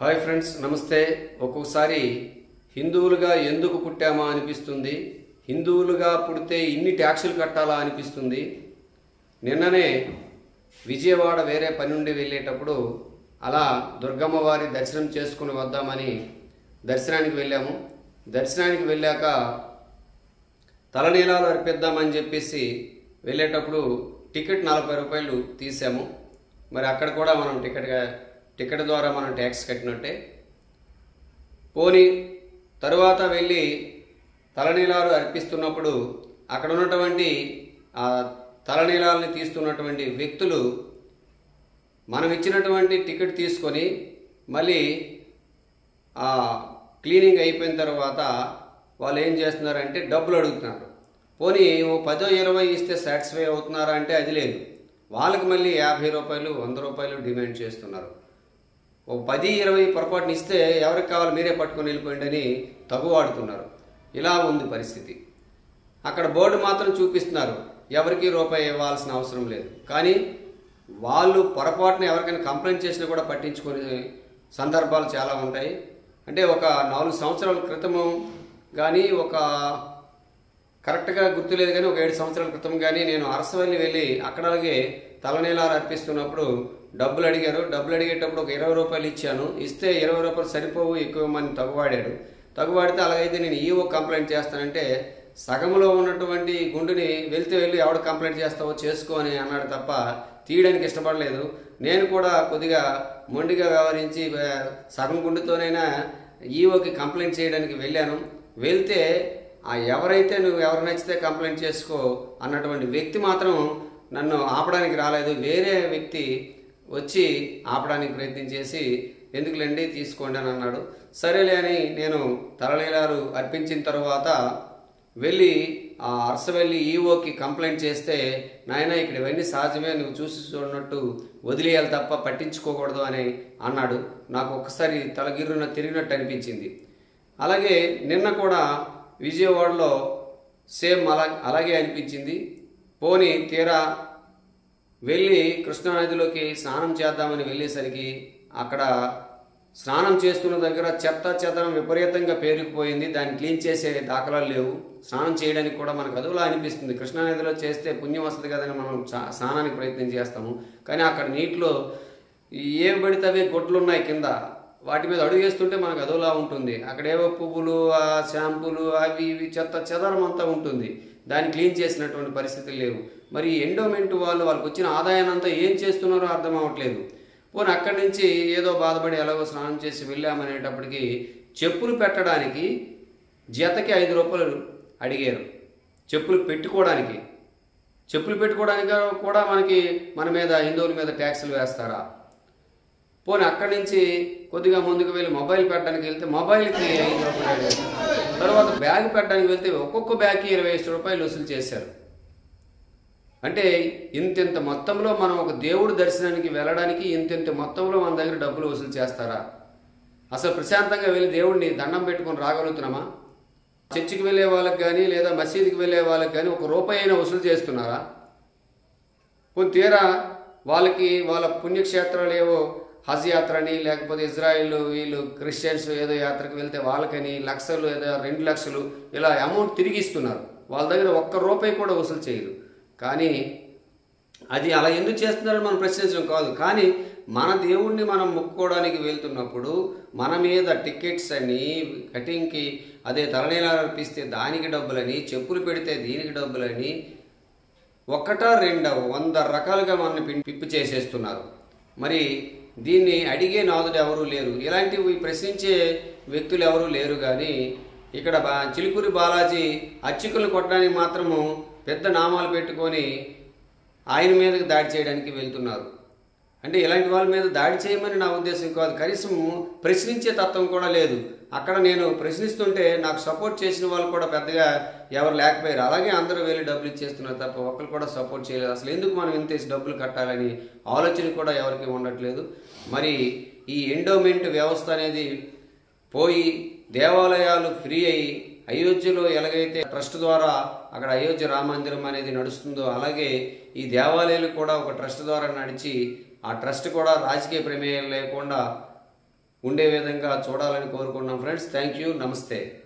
Hi friends, నమస్తే. ఒక్కొక్కసారి హిందువులుగా ఎందుకు పుట్టామా అనిపిస్తుంది. హిందువులుగా పుడితే ఇన్ని ట్యాక్సులు కట్టాలా అనిపిస్తుంది. నిన్ననే విజయవాడ వేరే పని నుండి వెళ్ళేటప్పుడు అలా దుర్గమ్మ వారి దర్శనం చేసుకుని వద్దామని దర్శనానికి వెళ్ళాము. దర్శనానికి వెళ్ళాక తలనీలాలు అర్పిద్దామని చెప్పేసి వెళ్ళేటప్పుడు టికెట్ 40 రూపాయలు తీసాము. మరి అక్కడ కూడా మనం టికెట్ ద్వారా మనం ట్యాక్స్ కట్టినట్టే. పోనీ తరువాత వెళ్ళి తలనీలాలు అర్పిస్తున్నప్పుడు అక్కడ ఉన్నటువంటి ఆ తలనీలాలని తీస్తున్నటువంటి వ్యక్తులు మనం ఇచ్చినటువంటి టికెట్ తీసుకొని మళ్ళీ క్లీనింగ్ అయిపోయిన తర్వాత వాళ్ళు ఏం చేస్తున్నారంటే డబ్బులు అడుగుతున్నారు. పోనీ ఓ 10-20 ఇస్తే సాటిస్ఫై అవుతున్నారా అంటే అది లేదు. వాళ్ళకి మళ్ళీ 50 రూపాయలు 100 రూపాయలు డిమాండ్ చేస్తున్నారు. ఓ 10-20 పొరపాటుని ఇస్తే ఎవరికి కావాలి మీరే పట్టుకొని వెళ్ళిపోయింది అని తగువాడుతున్నారు. ఇలా ఉంది పరిస్థితి. అక్కడ బోర్డు మాత్రం చూపిస్తున్నారు, ఎవరికి రూపాయి ఇవ్వాల్సిన అవసరం లేదు. కానీ వాళ్ళు పొరపాటున ఎవరికైనా కంప్లైంట్ చేసినా కూడా పట్టించుకునే సందర్భాలు చాలా ఉంటాయి. అంటే ఒక 4 సంవత్సరాల క్రితము కానీ కరెక్ట్గా గుర్తులేదు కానీ ఒక 7 సంవత్సరాల క్రితం కానీ నేను అరసవల్లి వెళ్ళి అక్కడ అలాగే తలనీలాలు అర్పిస్తున్నప్పుడు డబ్బులు అడిగారు. డబ్బులు అడిగేటప్పుడు ఒక 20 రూపాయలు ఇచ్చాను. ఇస్తే 20 రూపాయలు సరిపోవు, ఎక్కువ మంది తగువాడితే అలాగైతే నేను ఈవో కంప్లైంట్ చేస్తానంటే సగంలో ఉన్నటువంటి గుండుని వెళ్ళి ఎవడు కంప్లైంట్ చేస్తావో చేసుకో అని అన్నాడు తప్ప తీయడానికి ఇష్టపడలేదు. నేను కూడా కొద్దిగా మొండిగా వ్యవహరించి సగం గుండుతోనైనా ఈవోకి కంప్లైంట్ చేయడానికి వెళ్ళాను. వెళ్తే ఎవరైతే నువ్వు ఎవరు నచ్చితే కంప్లైంట్ చేసుకో అన్నటువంటి వ్యక్తి మాత్రం నన్ను ఆపడానికి రాలేదు. వేరే వ్యక్తి వచ్చి ఆపడానికి ప్రయత్నం చేసి ఎందుకులేండి తీసుకోండి అని అన్నాడు. సరేలే అని నేను తలనీలాలు అర్పించిన తర్వాత వెళ్ళి అరసవెల్లి ఈవోకి కంప్లైంట్ చేస్తే నాయన ఇక్కడ ఇవన్నీ సహజమే, నువ్వు చూసి చూడనట్టు వదిలేయాలి తప్ప పట్టించుకోకూడదు అని అన్నాడు. నాకు ఒక్కసారి తలగిర్రున తిరిగినట్టు అనిపించింది. అలాగే నిన్న కూడా విజయవాడలో సేమ్ అలాగే అనిపించింది. పోనీ తీరా వెళ్ళి కృష్ణానదిలోకి స్నానం చేద్దామని వెళ్ళేసరికి అక్కడ స్నానం చేస్తున్న దగ్గర చెత్తం విపరీతంగా పేరుకుపోయింది. దాన్ని క్లీన్ చేసే దాఖలాలు లేవు. స్నానం చేయడానికి కూడా మనకు అదులా అనిపిస్తుంది. కృష్ణానదిలో చేస్తే పుణ్యం వస్తుంది కదని మనం స్నానానికి ప్రయత్నం చేస్తాము. కానీ అక్కడ నీటిలో ఏవి పడితే అవే గొడ్లు ఉన్నాయి కింద, వాటి మీద అడుగు వేస్తుంటే మనకు అదోలా ఉంటుంది. అక్కడేవో పువ్వులు షాంపూలు అవి ఇవి చెదరం అంతా ఉంటుంది. దాన్ని క్లీన్ చేసినటువంటి పరిస్థితులు లేవు. మరి ఎండోమెంట్ వాళ్ళకి వచ్చిన ఆదాయాన్ని అంతా ఏం చేస్తున్నారో అర్థం అవ్వట్లేదు. పోనీ అక్కడి నుంచి ఏదో బాధపడి ఎలాగో స్నానం చేసి వెళ్ళామనేటప్పటికి చెప్పులు పెట్టడానికి జతకి 5 రూపాయలు అడిగారు. చెప్పులు పెట్టుకోవడానికి కూడా మన మీద హిందువుల మీద ట్యాక్సులు వేస్తారా? పోనీ అక్కడి నుంచి కొద్దిగా ముందుకు వెళ్ళి మొబైల్ పెట్టడానికి వెళ్తే మొబైల్కి 5 రూపాయలు, తర్వాత బ్యాగ్ పెట్టడానికి వెళ్తే ఒక్కొక్క బ్యాగ్కి 25 రూపాయలు వసూలు చేశారు. అంటే ఇంత మొత్తంలో మనం ఒక దేవుడి దర్శనానికి వెళ్ళడానికి ఇంత మొత్తంలో మన దగ్గర డబ్బులు వసూలు చేస్తారా? అసలు ప్రశాంతంగా వెళ్ళి దేవుడిని దండం పెట్టుకొని రాగలుగుతున్నామా? చర్చికి వెళ్ళే వాళ్ళకి కానీ లేదా మసీదుకి వెళ్ళే వాళ్ళకి కానీ 1 రూపాయి అయినా వసూలు చేస్తున్నారా? కొన్ని తీరా వాళ్ళ పుణ్యక్షేత్రాలు ఏవో హజ్ యాత్ర అని, లేకపోతే ఇజ్రాయిల్ వీళ్ళు క్రిస్టియన్స్ ఏదో యాత్రకు వెళ్తే వాళ్ళకని లక్షలు ఏదో 2 లక్షలు ఇలా అమౌంట్ తిరిగి ఇస్తున్నారు. వాళ్ళ దగ్గర 1 రూపాయి కూడా వసూలు చేయరు. కానీ అది అలా ఎందుకు చేస్తున్నారని మనం ప్రశ్నించడం కాదు. కానీ మన దేవుణ్ణి మనం మొక్కుకోవడానికి వెళ్తున్నప్పుడు మన మీద టికెట్స్ అని, కటింగ్కి అదే తలనీలాలు అర్పిస్తే దానికి డబ్బులని, చెప్పులు పెడితే దీనికి డబ్బులని 100 రకాలుగా మనల్ని పిప్పి చేసేస్తున్నారు. మరి దీన్ని అడిగే నాదుడు ఎవరూ లేరు. ఇలాంటివి ప్రశ్నించే వ్యక్తులు ఎవరూ లేరు. కానీ ఇక్కడ చిలుకూరి బాలాజీ అర్చకులను కొట్టడానికి మాత్రము పెద్ద నామాలు పెట్టుకొని ఆయన మీదకి దాడి చేయడానికి వెళ్తున్నారు. అంటే ఇలాంటి వాళ్ళ మీద దాడి చేయమని నా ఉద్దేశం కాదు. కనీసం ప్రశ్నించే తత్వం కూడా లేదు. అక్కడ నేను ప్రశ్నిస్తుంటే నాకు సపోర్ట్ చేసిన వాళ్ళు కూడా పెద్దగా ఎవరు లేకపోయారు. అలాగే అందరూ వెళ్ళి డబ్బులు ఇచ్చేస్తున్నారు తప్ప ఒకరు కూడా సపోర్ట్ చేయలేదు. అసలు ఎందుకు మనం ఇంత డబ్బులు కట్టాలని ఆలోచన కూడా ఎవరికి ఉండట్లేదు. మరి ఈ ఎండోమెంట్ వ్యవస్థ అనేది పోయి దేవాలయాలు ఫ్రీ అయ్యి అయోధ్యలో ఎలాగైతే ట్రస్ట్ ద్వారా అక్కడ అయోధ్య రామ మందిరం అనేది నడుస్తుందో అలాగే ఈ దేవాలయాలు కూడా ఒక ట్రస్ట్ ద్వారా నడిచి ఆ ట్రస్ట్ కూడా రాజకీయ ప్రమేయం లేకుండా ఉండే విధంగా చూడాలని కోరుకున్నాం ఫ్రెండ్స్. Thank you. నమస్తే.